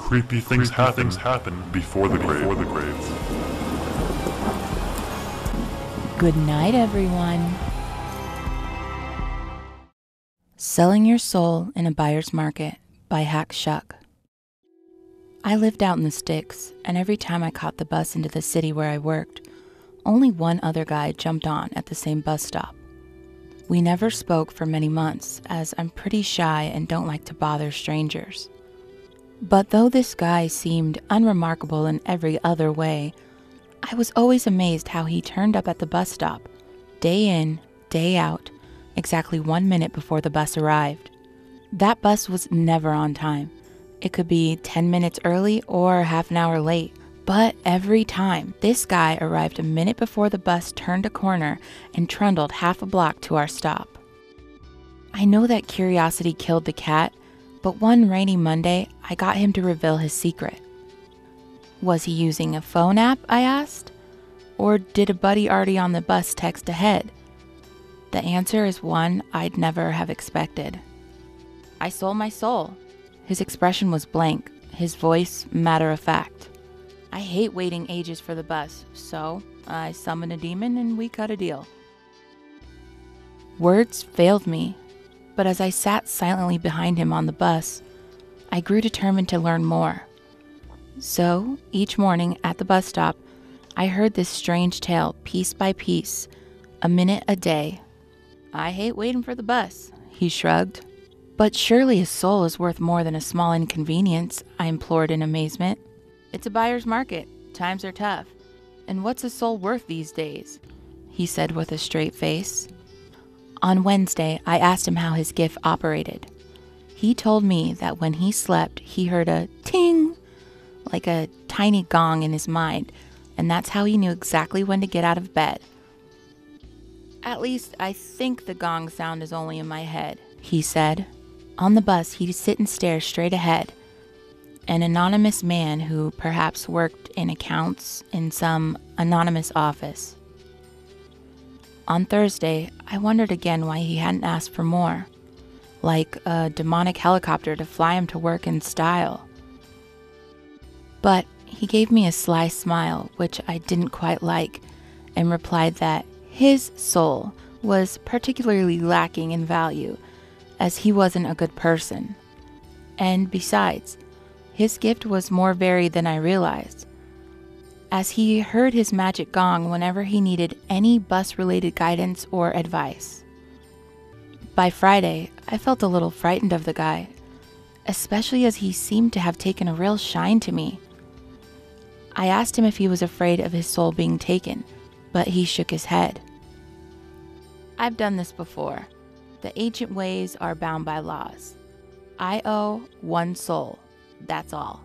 Creepy things happen before the grave. Good night, everyone. Selling Your Soul in a Buyer's Market by Hack Shuck. I lived out in the sticks, and every time I caught the bus into the city where I worked, only one other guy jumped on at the same bus stop. We never spoke for many months, as I'm pretty shy and don't like to bother strangers. But though this guy seemed unremarkable in every other way, I was always amazed how he turned up at the bus stop, day in, day out, exactly 1 minute before the bus arrived. That bus was never on time. It could be 10 minutes early or half an hour late, but every time, this guy arrived a minute before the bus turned a corner and trundled half a block to our stop. I know that curiosity killed the cat, but one rainy Monday, I got him to reveal his secret. Was he using a phone app, I asked? Or did a buddy already on the bus text ahead? The answer is one I'd never have expected. I sold my soul. His expression was blank, his voice matter of fact. I hate waiting ages for the bus, so I summoned a demon and we cut a deal. Words failed me, but as I sat silently behind him on the bus, I grew determined to learn more. So, each morning at the bus stop, I heard this strange tale piece by piece, a minute a day. I hate waiting for the bus, he shrugged. But surely a soul is worth more than a small inconvenience, I implored in amazement. It's a buyer's market. Times are tough. And what's a soul worth these days? He said with a straight face. On Wednesday, I asked him how his gift operated. He told me that when he slept, he heard a ting, like a tiny gong in his mind, and that's how he knew exactly when to get out of bed. At least, I think the gong sound is only in my head, he said. On the bus, he'd sit and stare straight ahead. An anonymous man who perhaps worked in accounts in some anonymous office. On Thursday, I wondered again why he hadn't asked for more, like a demonic helicopter to fly him to work in style. But he gave me a sly smile, which I didn't quite like, and replied that his soul was particularly lacking in value, as he wasn't a good person. And besides, his gift was more varied than I realized, as he heard his magic gong whenever he needed any bus-related guidance or advice. By Friday, I felt a little frightened of the guy, especially as he seemed to have taken a real shine to me. I asked him if he was afraid of his soul being taken, but he shook his head. I've done this before. The ancient ways are bound by laws. I owe one soul, that's all.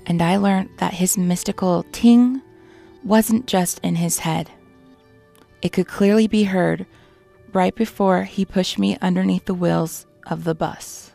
And I learned that his mystical ting wasn't just in his head. It could clearly be heard right before he pushed me underneath the wheels of the bus.